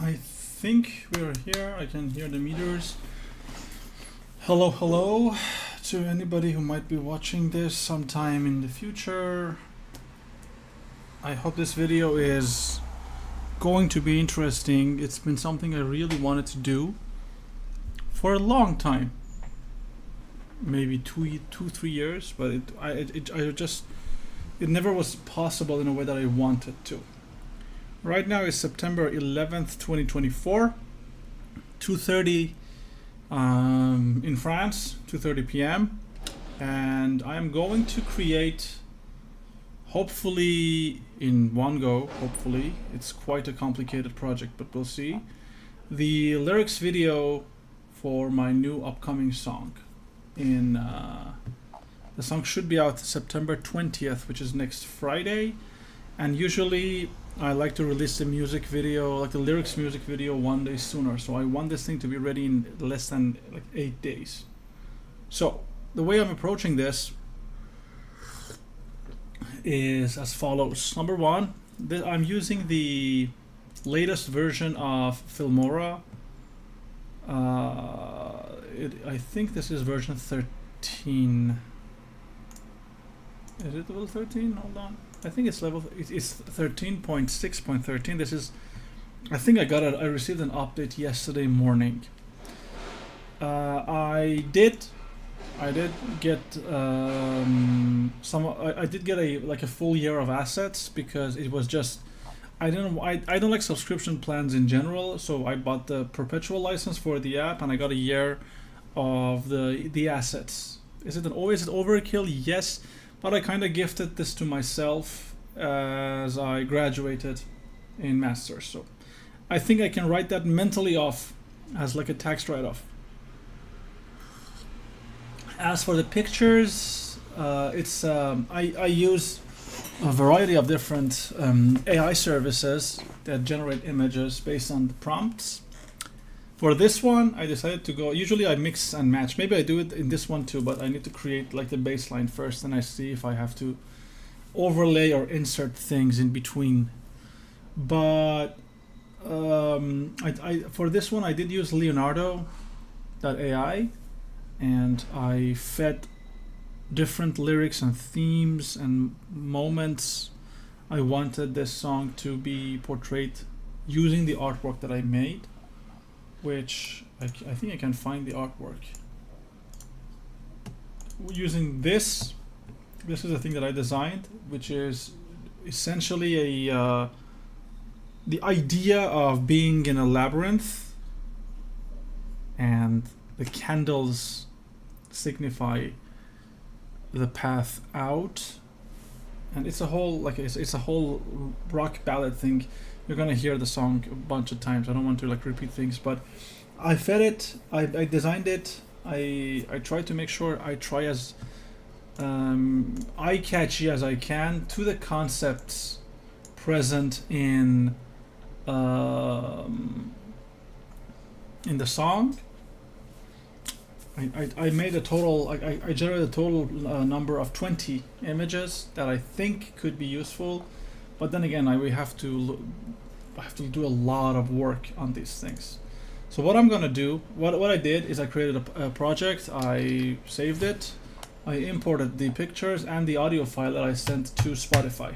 I think we're here. I can hear the meters. Hello, hello to anybody who might be watching this sometime in the future. I hope this video is going to be interesting. It's been something I really wanted to do for a long time. Maybe 3 years, but it never was possible in a way that I wanted to. Right now is September 11th, 2024, 2:30 in France, 2:30 p.m. And I'm going to create, hopefully in one go, hopefully, it's quite a complicated project, but we'll see, the lyrics video for my new upcoming song. The song should be out September 20th, which is next Friday. And usually I like to release the music video, like the lyrics music video, 1 day sooner. So I want this thing to be ready in less than 8 days. So the way I'm approaching this is as follows. Number one, I'm using the latest version of Filmora. I think this is version 13. Is it level 13? Hold on. I think it's it's 13.6.13. This is, I think I received an update yesterday morning. I did get I did get a full year of assets, because it was just, I don't like subscription plans in general, so I bought the perpetual license for the app and I got a year of the assets. Is it overkill? Yes. But I kind of gifted this to myself as I graduated in Masters. So I think I can write that mentally off as like a tax write-off. As for the pictures, I use a variety of different AI services that generate images based on the prompts. For this one, I decided to go, usually I mix and match. Maybe I do it in this one too, but I need to create like the baseline first, and I see if I have to overlay or insert things in between. But for this one, I did use Leonardo.ai, and I fed different lyrics and themes and moments I wanted this song to be portrayed using the artwork that I made. Which I think I can find the artwork. Using this is a thing that I designed, which is essentially the idea of being in a labyrinth, and the candles signify the path out, and it's a whole it's a whole rock ballad thing. You're gonna hear the song a bunch of times. I don't want to repeat things, but I fed it. I designed it. I tried to make sure I try as eye-catchy as I can to the concepts present in the song. I made a total. I generated a total number of 20 images that I think could be useful. But then again, I have to do a lot of work on these things. So what I'm gonna do, what I did is I created a project, I saved it, I imported the pictures and the audio file that I sent to Spotify,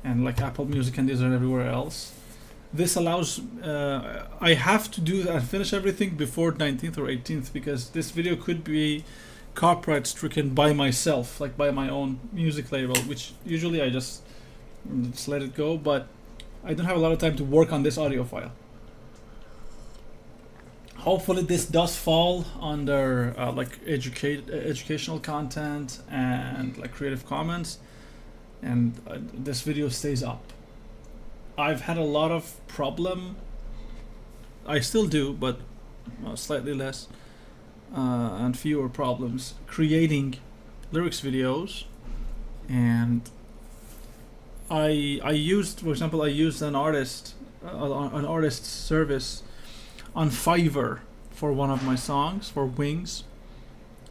and like Apple Music and Deezer and everywhere else. This allows, I have to do that and finish everything before 19th or 18th, because this video could be copyright stricken by myself, like by my own music label, which usually I just let it go, but I don't have a lot of time to work on this audio file. Hopefully this does fall under educational content and like Creative Commons, and this video stays up. I've had a lot of problem, I still do, but slightly less and fewer problems creating lyrics videos. And I used, for example, an artist service on Fiverr for one of my songs, for Wings.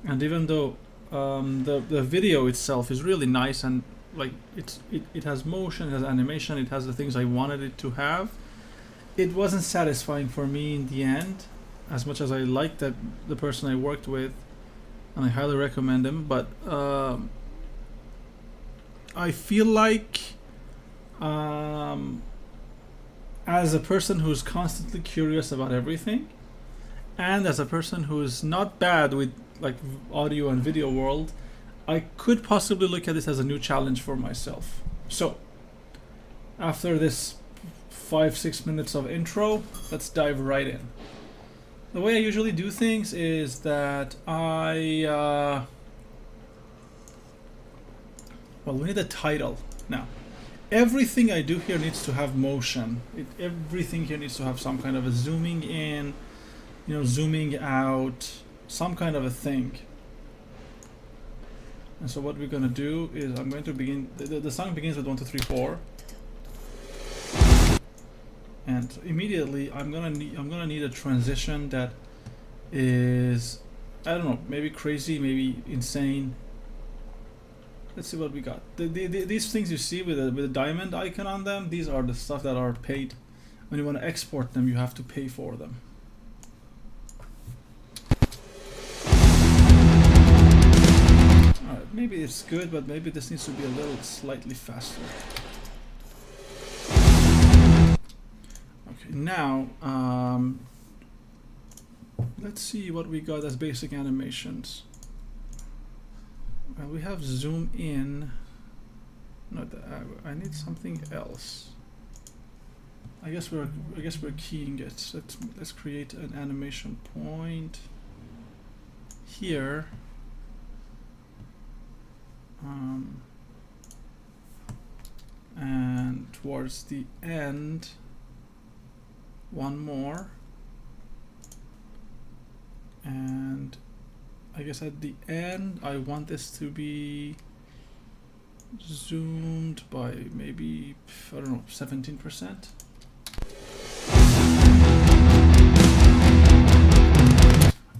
And even though the video itself is really nice and like it has motion, it has animation, it has the things I wanted it to have, it wasn't satisfying for me in the end, as much as I liked the person I worked with, and I highly recommend him. But I feel like, as a person who's constantly curious about everything, and as a person who's not bad with like audio and video world, I could possibly look at this as a new challenge for myself. So, after this 5-6 minutes of intro, let's dive right in. The way I usually do things is that well, we need a title now. Everything I do here needs to have motion. Everything here needs to have some kind of a zooming in, zooming out, some kind of a thing. And so what we're gonna do is I'm going to begin. The song begins with 1, 2, 3, 4, and immediately I'm gonna need a transition that is, I don't know, maybe crazy, maybe insane. Let's see what we got. These things you see with a diamond icon on them, these are the stuff that are paid. When you want to export them, you have to pay for them. Alright, maybe it's good, but maybe this needs to be a little slightly faster. Okay, now let's see what we got as basic animations. Well, we have zoom in. No, I need something else. I guess we're keying it. Let's create an animation point here. And towards the end, one more. And I guess at the end, I want this to be zoomed by maybe, I don't know, 17%.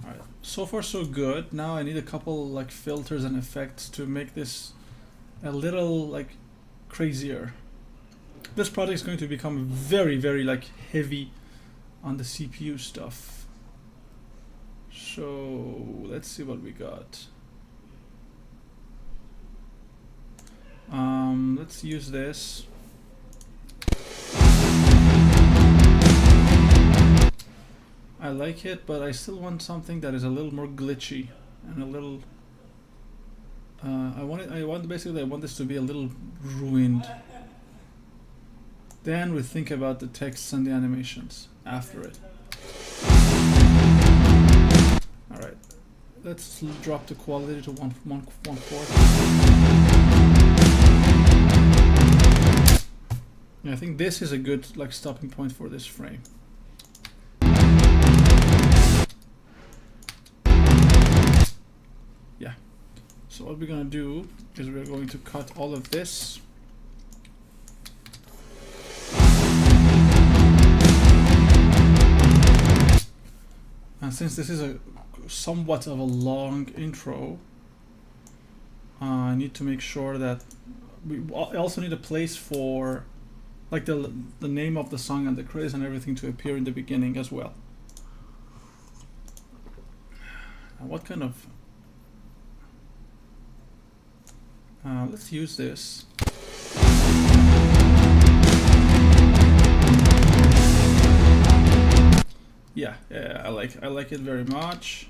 Alright, so far so good. Now I need a couple like filters and effects to make this a little like crazier. This project is going to become very, very like heavy on the CPU stuff. So let's see what we got. Let's use this. I like it, but I still want something that is a little more glitchy and a little. I want this to be a little ruined. Then we think about the texts and the animations after it. Alright, let's drop the quality to 1/4. Yeah, I think this is a good like stopping point for this frame. Yeah. So what we're gonna do is we're going to cut all of this. And since this is a somewhat of a long intro, I need to make sure that we also need a place for like the name of the song and the credits and everything to appear in the beginning as well. And what kind of let's use this. Yeah, I like it very much.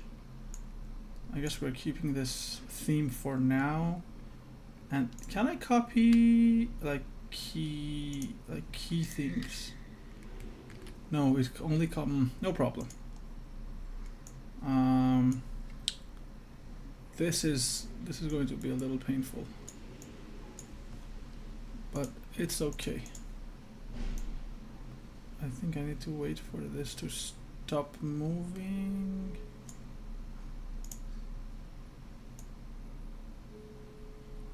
I guess we're keeping this theme for now. And can I copy like key themes? No, it's only no problem. This is going to be a little painful, but it's okay. I think I need to wait for this to stop moving.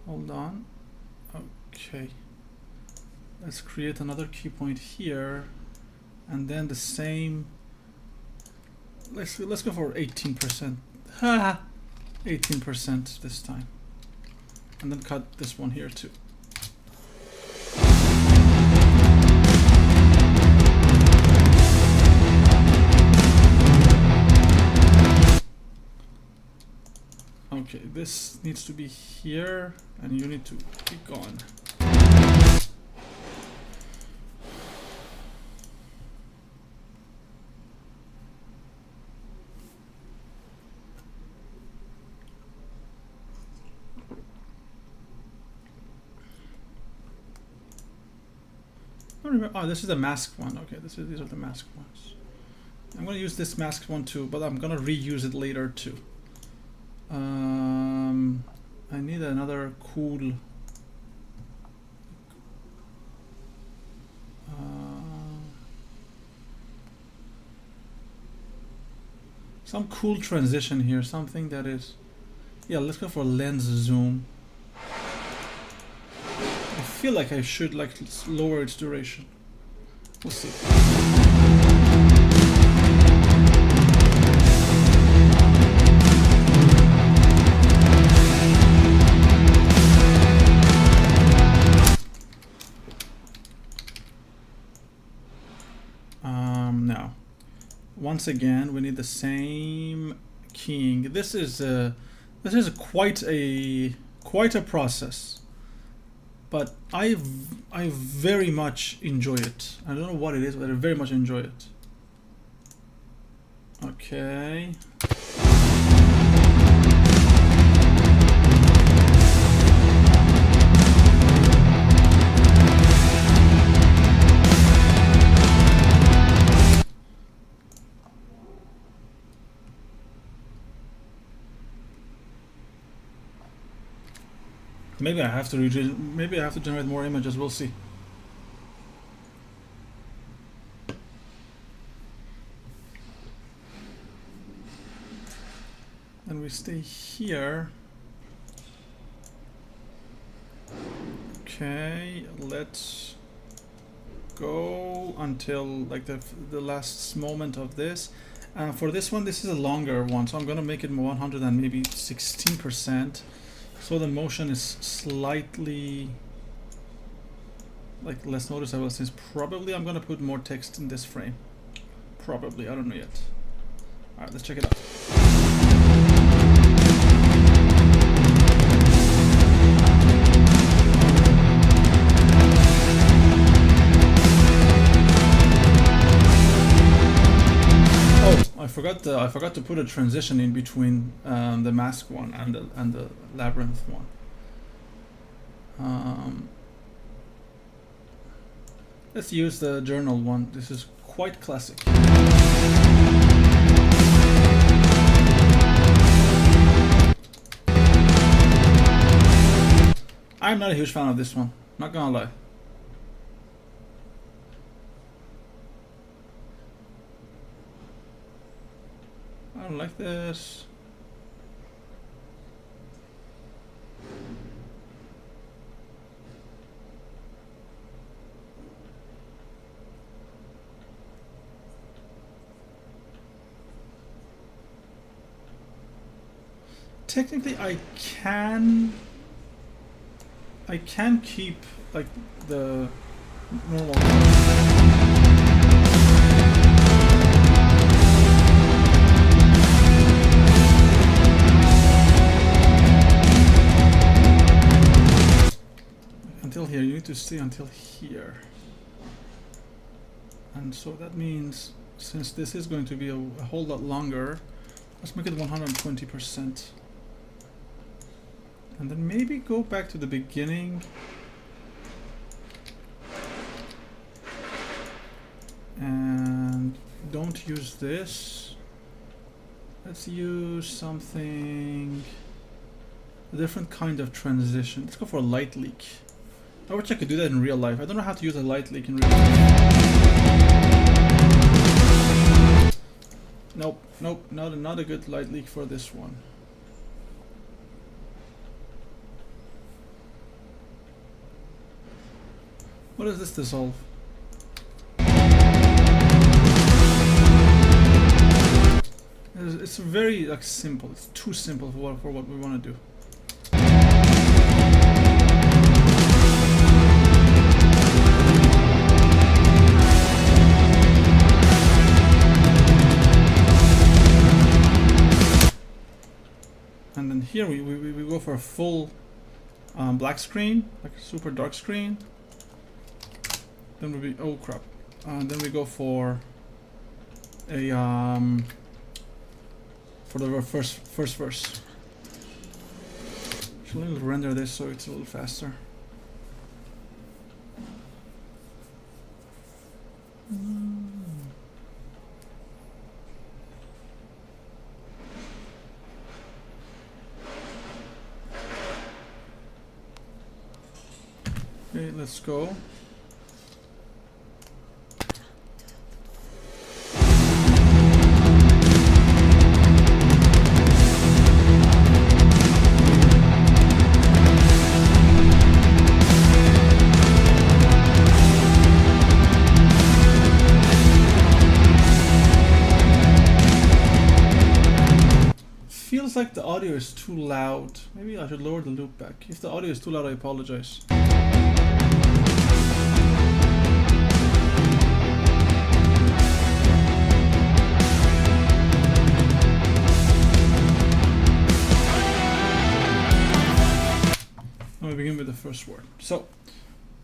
Hold on. Okay. Let's create another key point here, and then the same. Let's go for 18%. Ha! 18% this time, and then cut this one here too. this needs to be here, and you need to be gone. Oh, this is the masked one. Okay, these are the masked ones. I'm gonna use this masked one too, but I'm gonna reuse it later too. I need another cool. Some cool transition here. Something that is. Yeah, let's go for lens zoom. I feel like I should like lower its duration. We'll see. Now, once again, we need the same keying. This is quite a process. But I very much enjoy it. I don't know what it is, but I very much enjoy it. Okay. Maybe I have to generate more images. We'll see. And we stay here. Okay, let's go until like the last moment of this. For this one, this is a longer one, so I'm gonna make it 100 and maybe 16%. So the motion is slightly like less noticeable, since probably I'm gonna put more text in this frame. Probably, I don't know yet. Alright, let's check it out. I forgot to put a transition in between the mask one and the labyrinth one. Let's use the journal one. This is quite classic. I'm not a huge fan of this one, not gonna lie. I don't like this. Technically, I can keep like the normal. Until here, you need to stay until here. And so that means, since this is going to be a whole lot longer, let's make it 120%. And then maybe go back to the beginning. And don't use this. Let's use something, a different kind of transition. Let's go for a light leak. I wish I could do that in real life. I don't know how to use a light leak in real life. Nope, not a good light leak for this one. What does this dissolve? It's very like simple. It's too simple for what we want to do. And then here we for a full black screen, like a super dark screen. Then we'll be, oh crap. Then we go for a for the first verse. Should I render this so it's a little faster? Okay, let's go. Feels like the audio is too loud. Maybe I should lower the loop back. If the audio is too loud, I apologize. We begin with the first word. So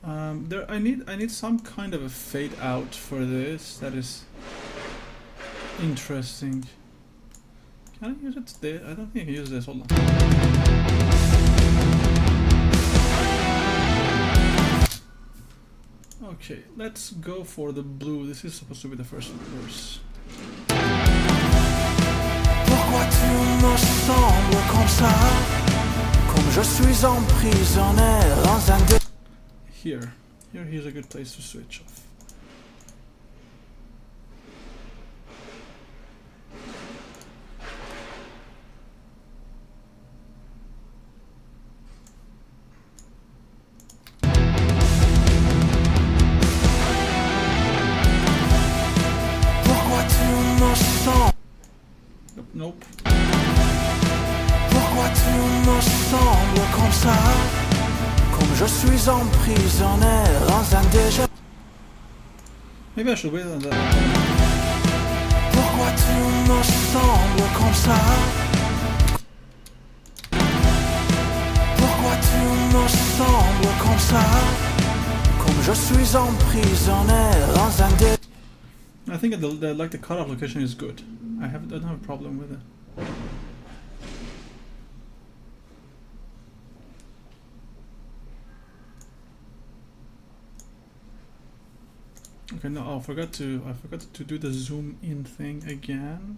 I need some kind of a fade out for this that is interesting. Can I use it there? I don't think I can use this. Hold on. Okay, let's go for the blue. This is supposed to be the first verse. Pourquoi tu me sembles comme ça? Comme je suis emprisonné dans un dé. Here's a good place to switch off. Nope. Pourquoi tu me sembles comme ça? Comme je suis emprisonné dans un déjà. Maybe I should wait on that. Pourquoi tu me sembles comme ça? Pourquoi tu me sembles comme ça? Comme je suis emprisonné dans un déjà. I think the cutoff location is good. I don't have a problem with it. Okay, no, I forgot to do the zoom in thing again.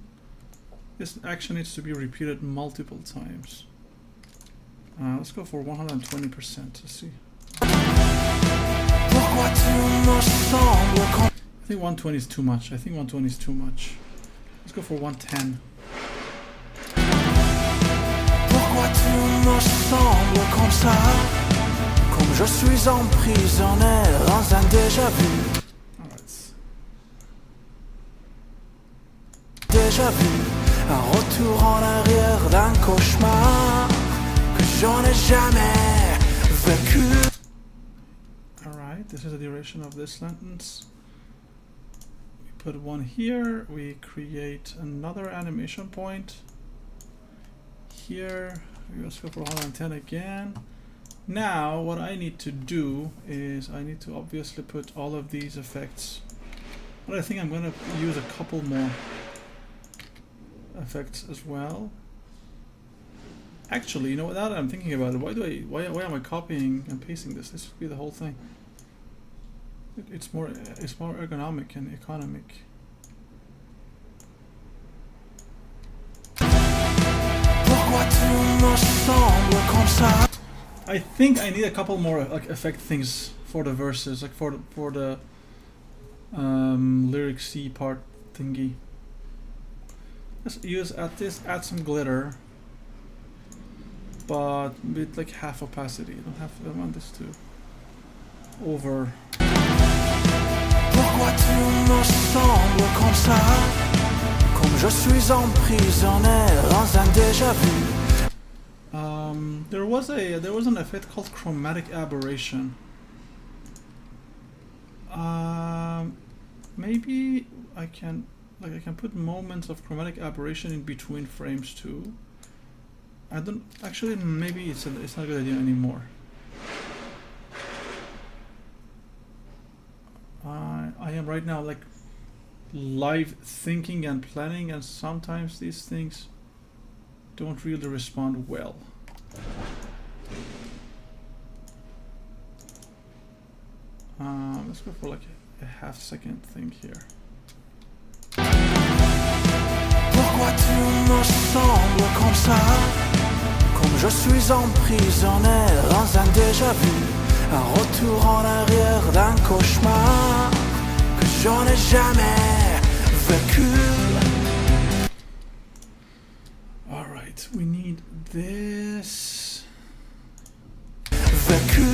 This action needs to be repeated multiple times. Let's go for 120%. Let's see. I think 120 is too much. Let's go for 110. Pourquoi tu me sembles comme ça? Comme je suis emprisonné dans un déjà vu. Alright. Déjà vu, un retour en arrière d'un cauchemar que j'en ai jamais vécu. Alright, this is the duration of this sentence. Put one here, we create another animation point here. Let's go for 110 again. Now what I need to do is I need to obviously put all of these effects, but I think I'm gonna use a couple more effects as well. Actually, you know, now that I'm thinking about it, why am I copying and pasting this? This should be the whole thing. It's more ergonomic and economic. I think I need a couple more like effect things for the verses, like for the lyric C part thingy. Let's add some glitter, but with like half opacity. I don't want this to over. Pourquoi tu me sembles comme ça? Comme je suis emprisonné dans un déjà vu. There was an effect called chromatic aberration. Maybe I can put moments of chromatic aberration in between frames too. I don't actually. Maybe it's not a good idea anymore. I am right now like live thinking and planning, and sometimes these things don't really respond well. Let's go for like a half-second thing here. Pourquoi tu me sembles comme ça? Comme je suis emprisonné dans un déjà-vu, un retour en arrière d'un cauchemar que je n'ai jamais vécu. Alright, we need this. Vécu.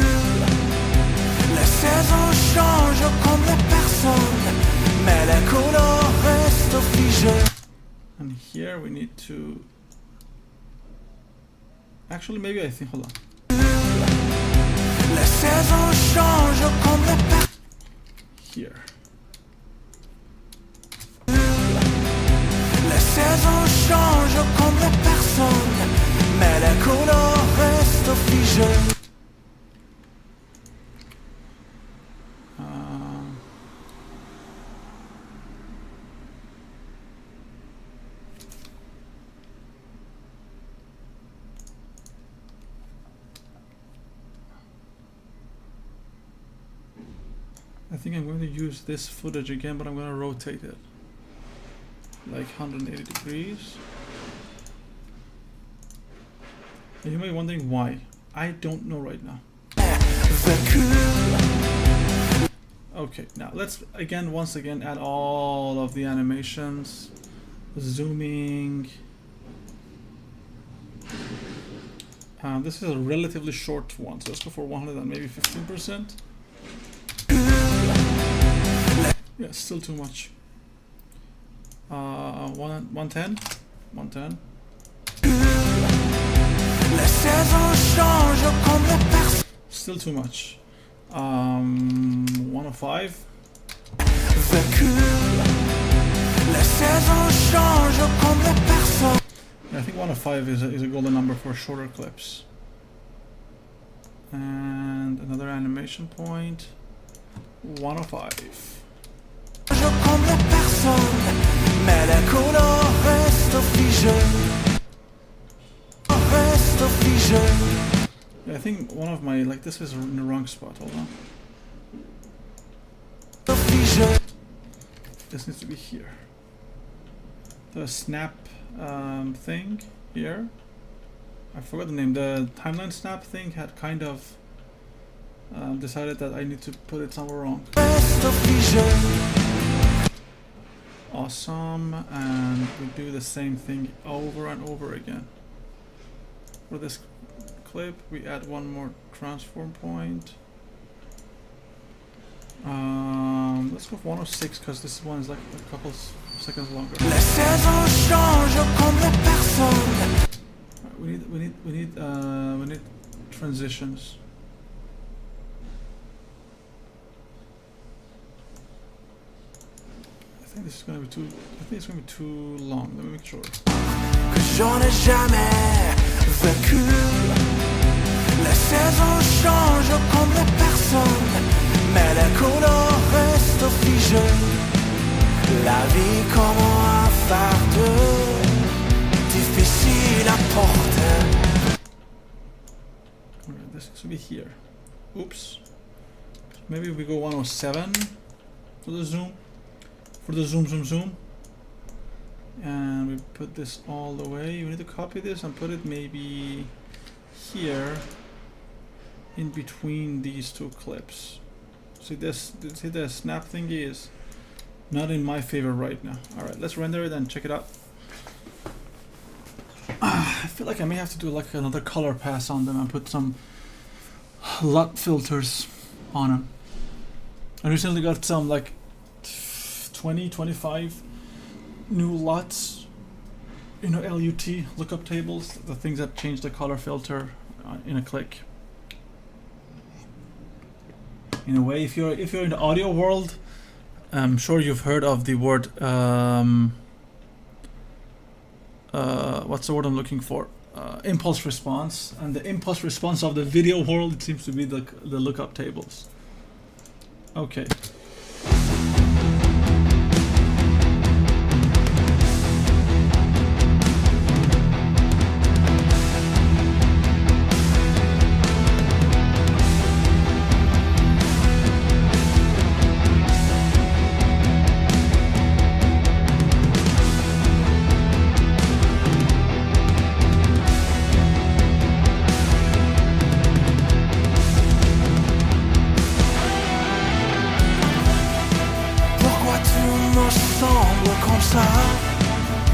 Les saisons changent comme les personnes, mais les couleurs restent figées. And here we need to... Actually, maybe I think, hold on. Les saisons changent comme les personnes. Here. Les saisons changent comme les personnes, mais les couleurs restent figées. I think I'm going to use this footage again, but I'm going to rotate it like 180 degrees. And you may be wondering why. I don't know right now. Okay, now let's once again add all of the animations, zooming. This is a relatively short one, so let's go for 100 and maybe 15%. Yeah, still too much. 110. Still too much. 105. Yeah, I think 105 is a golden number for shorter clips. And another animation point. 105. Yeah, I think one of my, like, this is in the wrong spot. Hold on. This needs to be here. The snap thing here. I forgot the name. The timeline snap thing had kind of decided that I need to put it somewhere wrong. Awesome, and we do the same thing over and over again. For this clip, we add one more transform point. Let's go for 106 because this one is like a couple seconds longer. Right, we need transitions. I think this is gonna be too. I think it's gonna be too long. Let me make sure. Que j'en ai jamais vécu. Les saisons changent comme les personnes, mais les couleurs restent figées. La vie comme un fardeau, difficile à porter. Okay, this should be here. Oops. Maybe we go 107 for the zoom. For the zoom. And we put this all the way. We need to copy this and put it maybe here in between these two clips. See this? See the snap thingy is not in my favor right now. Alright, let's render it and check it out. I feel like I may have to do like another color pass on them and put some LUT filters on them. I recently got some like 25 new LUTs, you know, LUT lookup tables, the things that change the color filter in a click. In a way, if you're in the audio world, I'm sure you've heard of the word what's the word I'm looking for? impulse response, and the impulse response of the video world, it seems to be the lookup tables. Okay.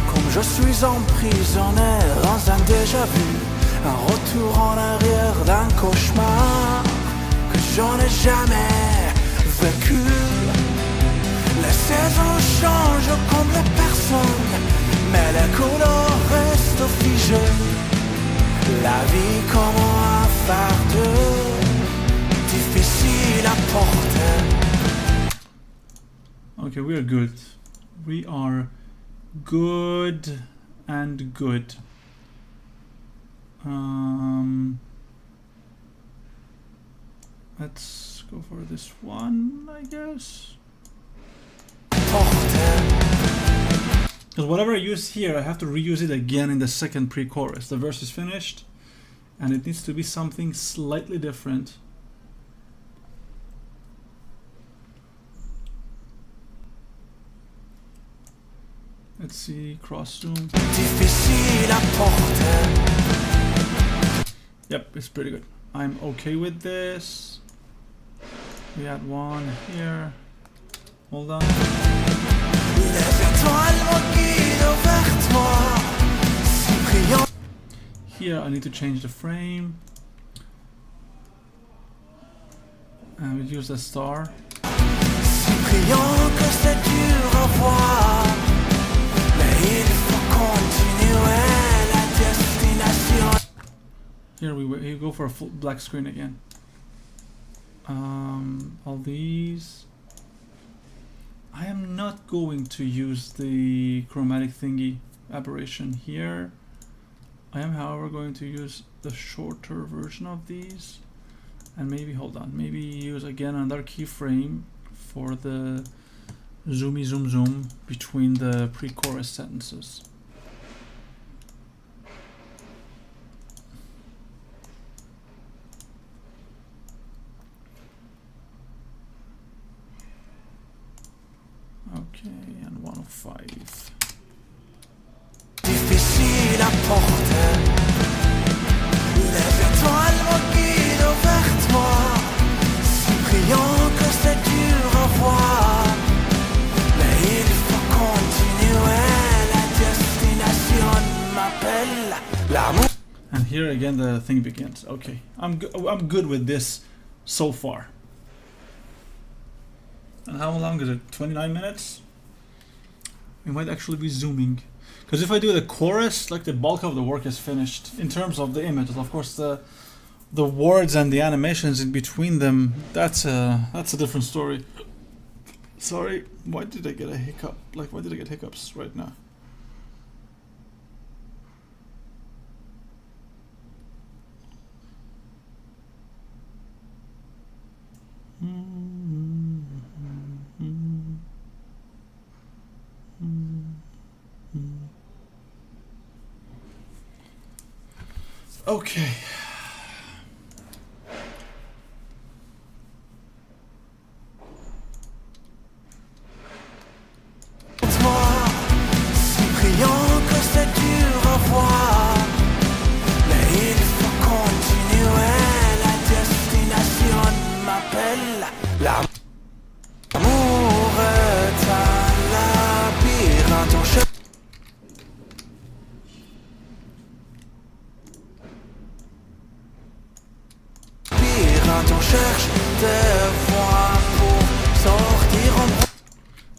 Comme je suis emprisonné dans un déjà-vu, un retour en arrière d'un cauchemar que je n'ai jamais vécu. Les saisons changent comme les personnes, mais les couleurs restent figées. La vie comme un fardeau, difficile à porter. Okay, we are good. We are good and good. Let's go for this one, I guess. Because whatever I use here, I have to reuse it again in the second pre-chorus. The verse is finished, and it needs to be something slightly different. Let's see, cross zoom. Yep, it's pretty good. I'm okay with this. We add one here. Hold on. Here I need to change the frame. And we use the star. Here we go for a full black screen again. All these. I am not going to use the chromatic thingy aberration here. I am, however, going to use the shorter version of these, and maybe maybe use again another keyframe for the zoomy zoom between the pre-chorus sentences. Okay, and 105. Difficile à porter. Les étoiles me guident vers toi, si brillant que c'est dur à voir. Mais il faut continuer, la destination m'appelle. L'amour. And here again the thing begins. Okay, I'm good with this so far. And how long is it? 29 minutes? We might actually be zooming. Because if I do the chorus, like the bulk of the work is finished in terms of the images. Of course, the words and the animations in between them, that's a different story. Sorry, why did I get a hiccup? Like, why did I get hiccups right now? Okay.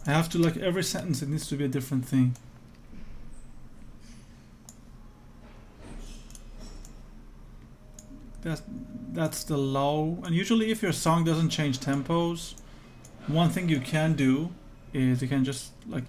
I have to, like, every sentence it needs to be a different thing. That's the low. And usually if your song doesn't change tempos, one thing you can do is you can just, like,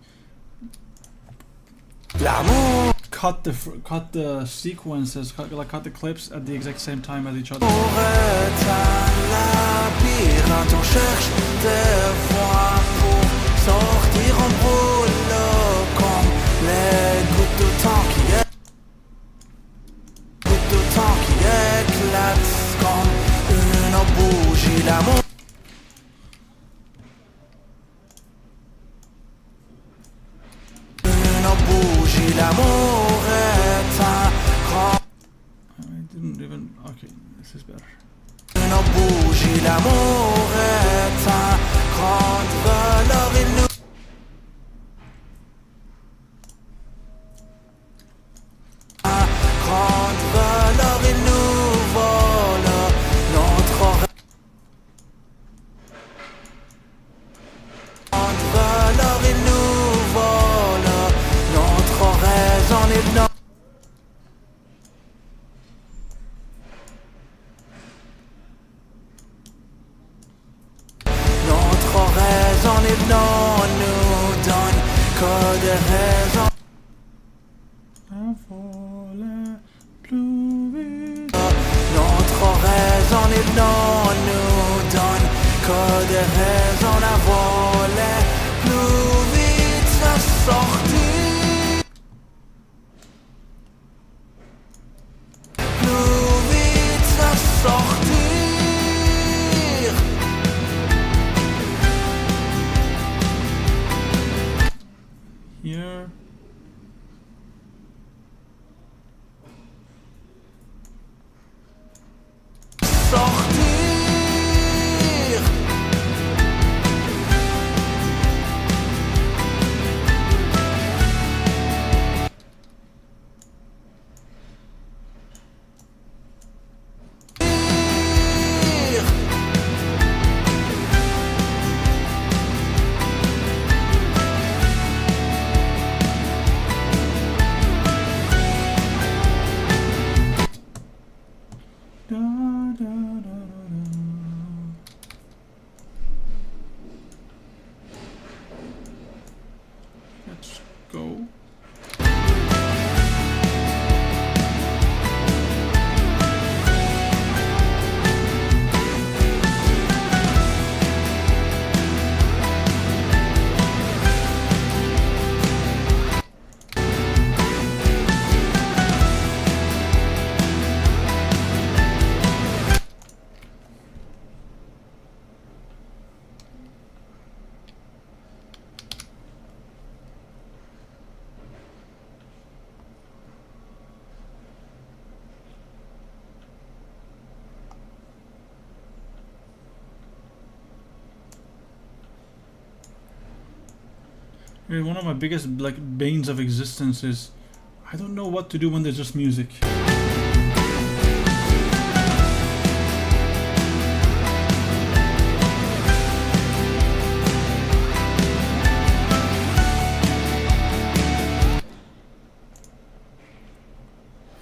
cut the sequences, cut the clips at the exact same time as each other. Est un labyrinthe, on cherche des voies pour sortir en brûlant comme les gouttes de temps qui éclatent comme une bougie. L'amour l'amour est un grand. I didn't even. Okay, this is better. Une bougie, l'amour est un grande valeur. Il nous un grande valeur. Il nous vole notre grande valeur. Il nous vole notre raison. Il nous il n'en nous donne que des raisons. Notre raison, il n'en nous donne que des raisons. La voler plus vite, sa sortie. Plus vite, sa sortie. Here. Sortir. Let's go. One of my biggest banes of existence is I don't know what to do when there's just music.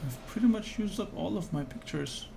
I've pretty much used up all of my pictures.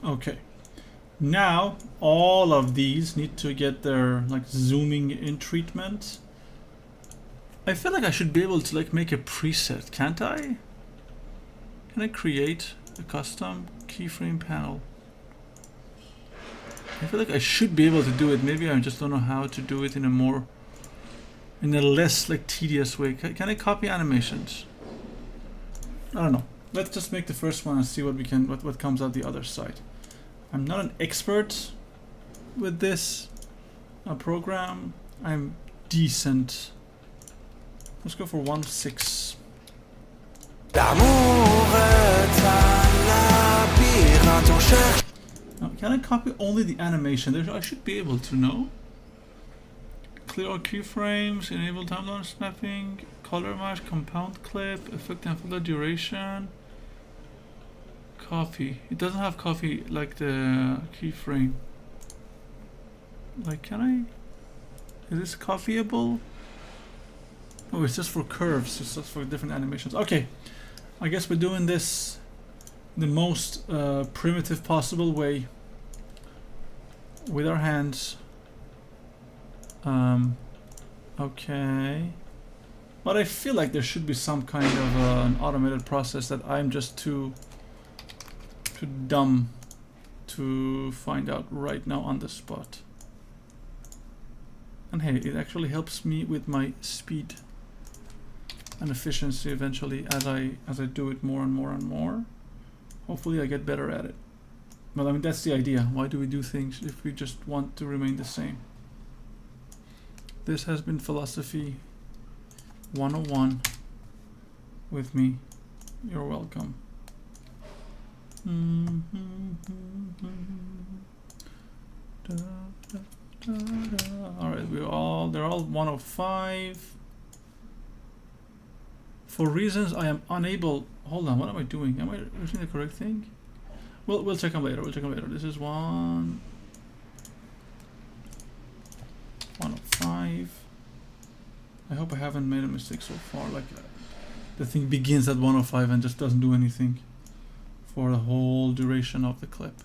Okay, now all of these need to get their zooming in treatment. I feel like I should be able to make a preset, can't I? Can I create a custom keyframe panel? I feel like I should be able to do it. Maybe I just don't know how to do it in a less tedious way. Can I copy animations? I don't know. Let's just make the first one and see what comes out the other side. I'm not an expert with this program. I'm decent. Let's go for 1.6. Can I copy only the animation? I should be able to know. Clear all keyframes, enable timeline snapping, color match, compound clip, effect and filter duration. Copy. It doesn't have copy like the keyframe. Like, can I? Is this copyable? Oh, it's just for curves. It's just for different animations. Okay, I guess we're doing this the most primitive possible way with our hands. Okay, but I feel like there should be some kind of an automated process that I'm just too dumb to find out right now on the spot. And hey, it actually helps me with my speed and efficiency eventually as I do it more and more and more. Hopefully I get better at it. But I mean, that's the idea. Why do we do things if we just want to remain the same? This has been Philosophy 101 with me. You're welcome. Alright, they're all 105. For reasons I am unable. Hold on, what am I doing? Am I using the correct thing? We'll check them later. This is 105. I hope I haven't made a mistake so far. Like the thing begins at 105 and just doesn't do anything for the whole duration of the clip.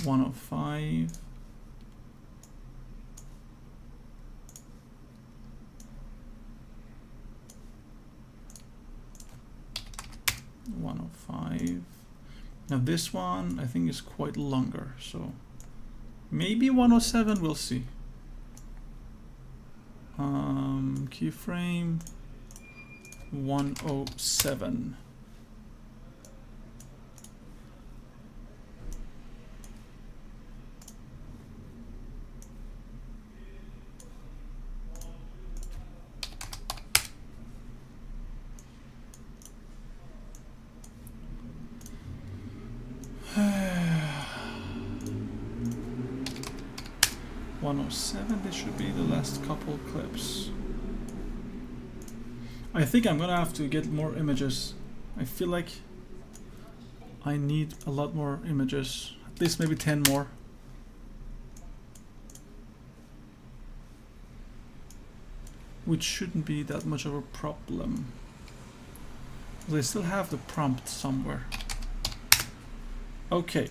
105. Now this one I think is quite longer, so maybe 107, we'll see. Keyframe 107. This should be the last couple clips. I think I'm gonna have to get more images. I feel like I need a lot more images, at least maybe 10 more. Which shouldn't be that much of a problem. They still have the prompt somewhere. Okay.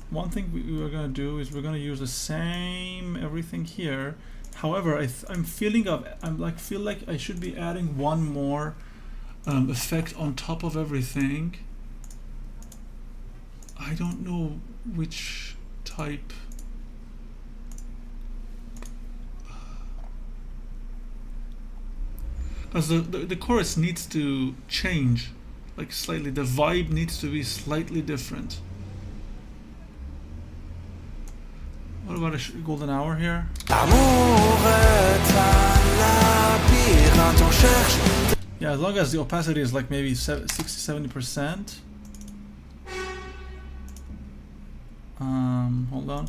One thing we're gonna do is we're gonna use the same everything here. However, I'm feel like I should be adding one more effect on top of everything. I don't know which type. Because the chorus needs to change, like slightly. The vibe needs to be slightly different. What about a golden hour here? Yeah, as long as the opacity is like maybe 60-70%. Hold on.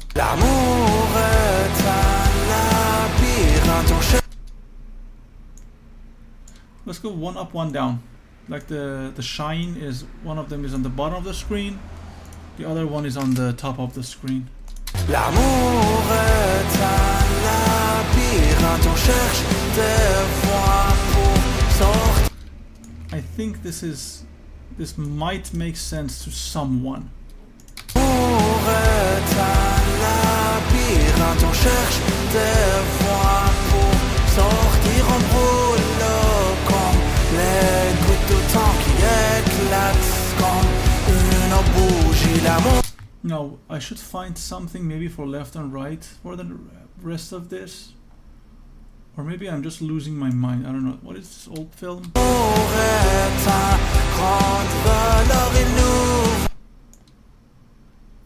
Let's go one up, one down. Like the shine is, one of them is on the bottom of the screen, the other one is on the top of the screen. L'amour est un labyrinthe, on cherche des voies pour sortir. I think this might make sense to someone. L'amour est un labyrinthe, on cherche des voies pour sortir en brûlant comme les gouttes de temps qui éclatent comme une bougie. L'amour. No, I should find something maybe for left and right for the rest of this. Or maybe I'm just losing my mind. I don't know. What is this old film?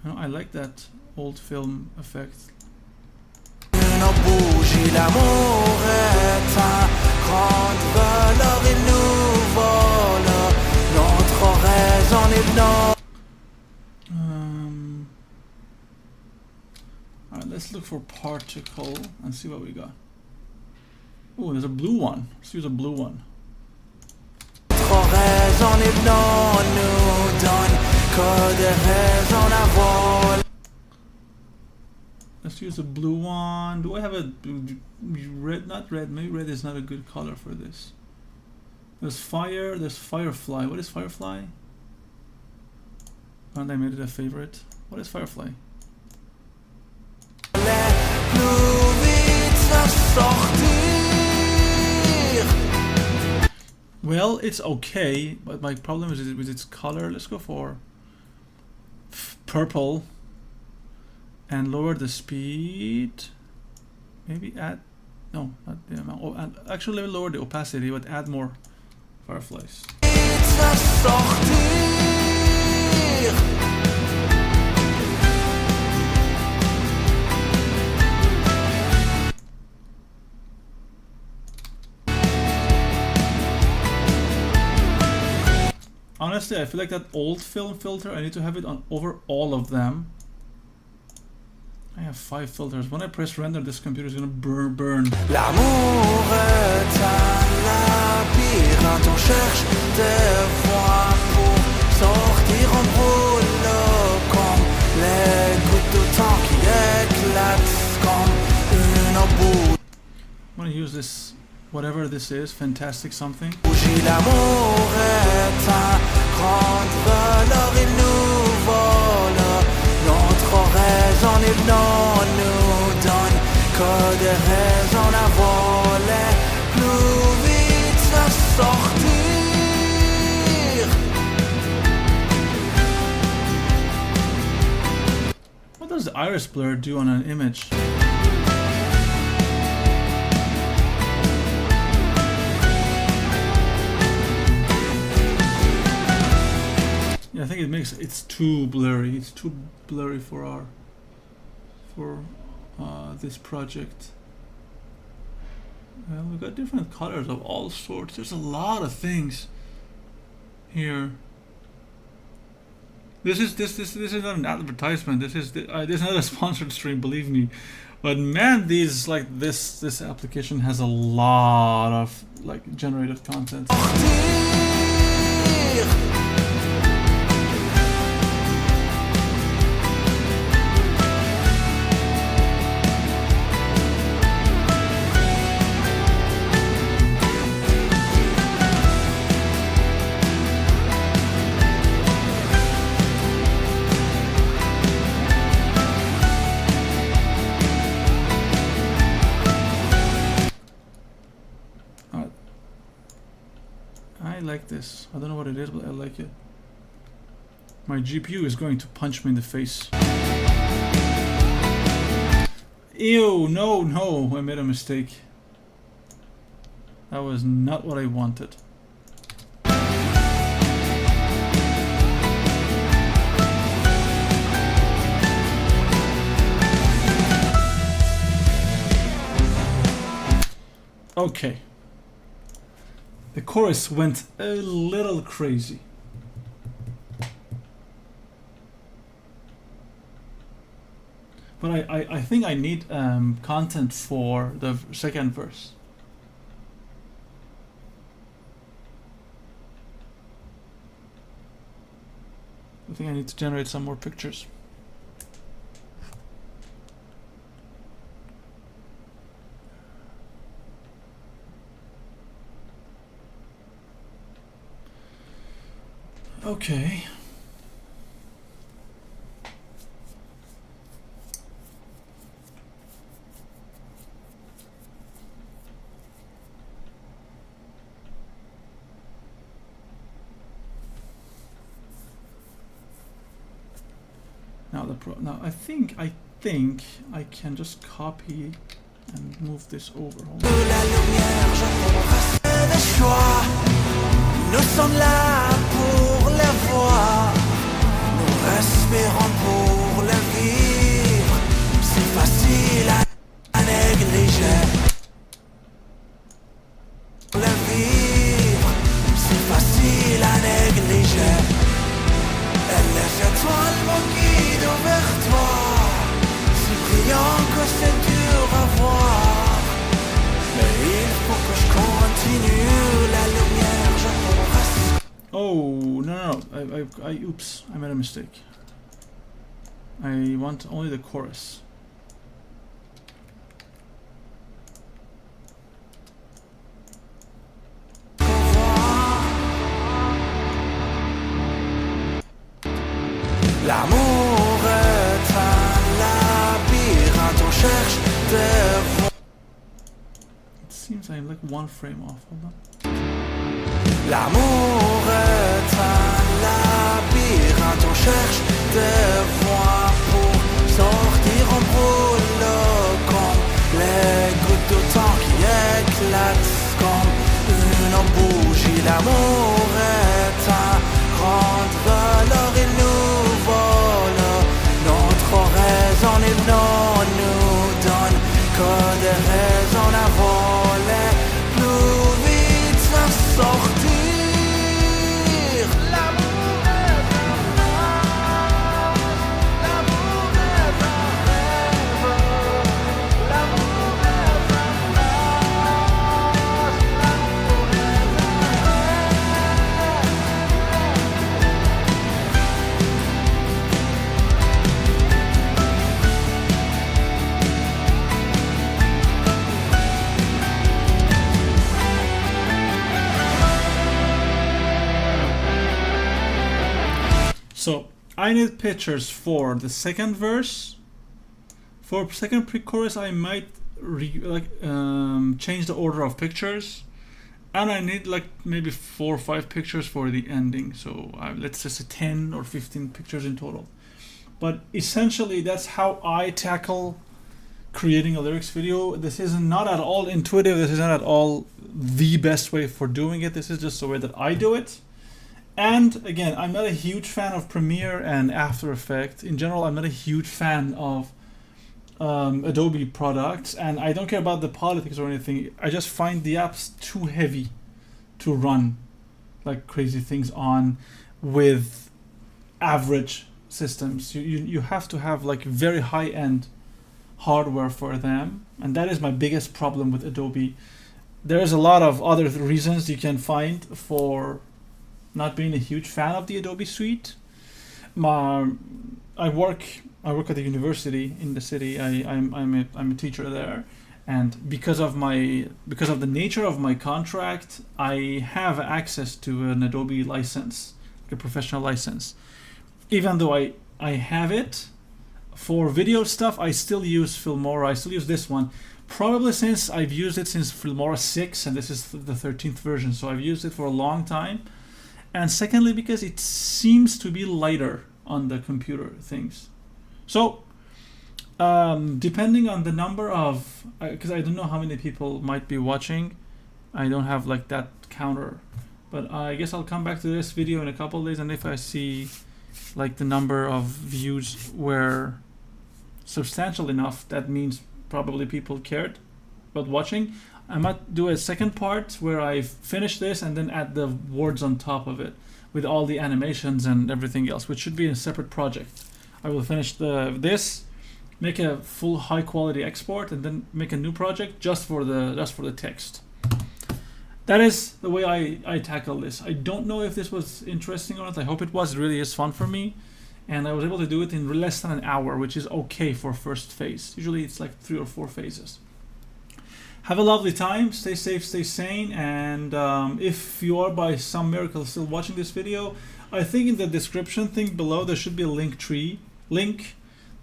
I like that old film effect. grande valeur il nous vole notre raison est dans. Alright, let's look for particle and see what we got. Oh, there's a blue one. Let's use a blue one. Notre raison est dans nous donne que des raisons à vol. Let's use a blue one. Do I have a red? Not red. Maybe red is not a good color for this. There's fire. There's firefly. What is firefly? And I made it a favorite. What is firefly? Well, it's okay, but my problem is with its color. Let's go for purple and lower the speed. Maybe add, no, not the amount. Oh, and actually lower the opacity, but add more fireflies. Honestly, I feel like that old film filter, I need to have it on over all of them. I have 5 filters. When I press render, this computer is gonna burn. L'amour est un labyrinthe, on cherche des voies pour sortir en rouleau comme les gouttes de temps qui éclatent comme une boule. I'm gonna use this, whatever this is, fantastic something. L'amour est un grande valeur, il nous vole notre raison, il nous donne que des raisons à voler plus vite à sortir. What does the iris blur do on an image? Yeah, I think it makes it's too blurry. It's too blurry for this project. Well, we've got different colors of all sorts. There's a lot of things here. This is not an advertisement. This is not a sponsored stream, believe me. But man, this application has a lot of like generated content. I like this. I don't know what it is, but I like it. My GPU is going to punch me in the face. Ew, no, I made a mistake. That was not what I wanted. Okay. The chorus went a little crazy. But I think I need content for the second verse. I think I need to generate some more pictures. Okay. Now I think I can just copy and move this over. Hold on. Nous sommes là pour les voir, nous respirons pour les vivre, c'est facile à négliger. Bien que c'est dur à voir, mais il faut que je continue. La lumière, je peux presque. Oh, no. Oops, I made a mistake. I want only the chorus. L'amour est un labyrinthe, on cherche des voies. It seems I'm like one frame off. Hold on. L'amour est un labyrinthe, on cherche des voies pour sortir en brûle comme les gouttes de temps qui éclatent comme une bougie. L'amour est un grande valeur, il nous vole notre raison, il ne nous donne que des raisons à voler plus vite à sortir. L'amour est un rêve, l'amour est un rêve, l'amour est un rêve, l'amour est un So I need pictures for the second verse. For second pre-chorus, I might change the order of pictures, and I need like maybe 4 or 5 pictures for the ending. So let's just say 10 or 15 pictures in total. But essentially, that's how I tackle creating a lyrics video. This is not at all intuitive. This is not at all the best way for doing it. This is just the way that I do it. And again, I'm not a huge fan of Premiere and After Effects. In general, I'm not a huge fan of Adobe products, and I don't care about the politics or anything. I just find the apps too heavy to run like crazy things on with average systems. You have to have like very high-end hardware for them, and that is my biggest problem with Adobe. There's a lot of other reasons you can find for not being a huge fan of the Adobe suite. I work at the university in the city. I'm a teacher there, and because of the nature of my contract, I have access to an Adobe license, like a professional license. Even though I have it for video stuff, I still use Filmora. I still use this one, probably since I've used it since Filmora 6, and this is the 13th version. So I've used it for a long time. And secondly, because it seems to be lighter on the computer things. So, depending on the number of, because I don't know how many people might be watching, I don't have like that counter. But I guess I'll come back to this video in a couple of days, and if I see like the number of views were substantial enough, that means probably people cared about watching. I might do a second part where I finish this and then add the words on top of it with all the animations and everything else, which should be a separate project. I will finish this, make a full high quality export, and then make a new project just for the text. That is the way I tackle this. I don't know if this was interesting or not. I hope it was. It really is fun for me. And I was able to do it in less than an hour, which is okay for first phase. Usually it's like 3 or 4 phases. Have a lovely time, stay safe, stay sane, and if you are by some miracle still watching this video, I think in the description thing below there should be a link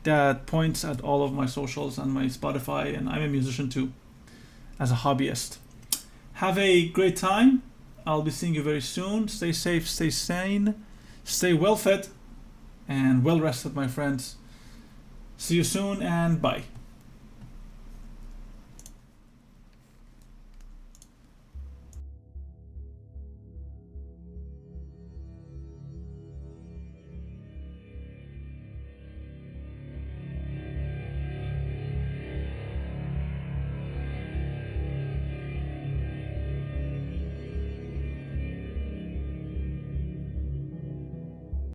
that points at all of my socials and my Spotify, and I'm a musician too, as a hobbyist. Have a great time. I'll be seeing you very soon. Stay safe, stay sane, stay well fed, and well rested, my friends. See you soon, and bye.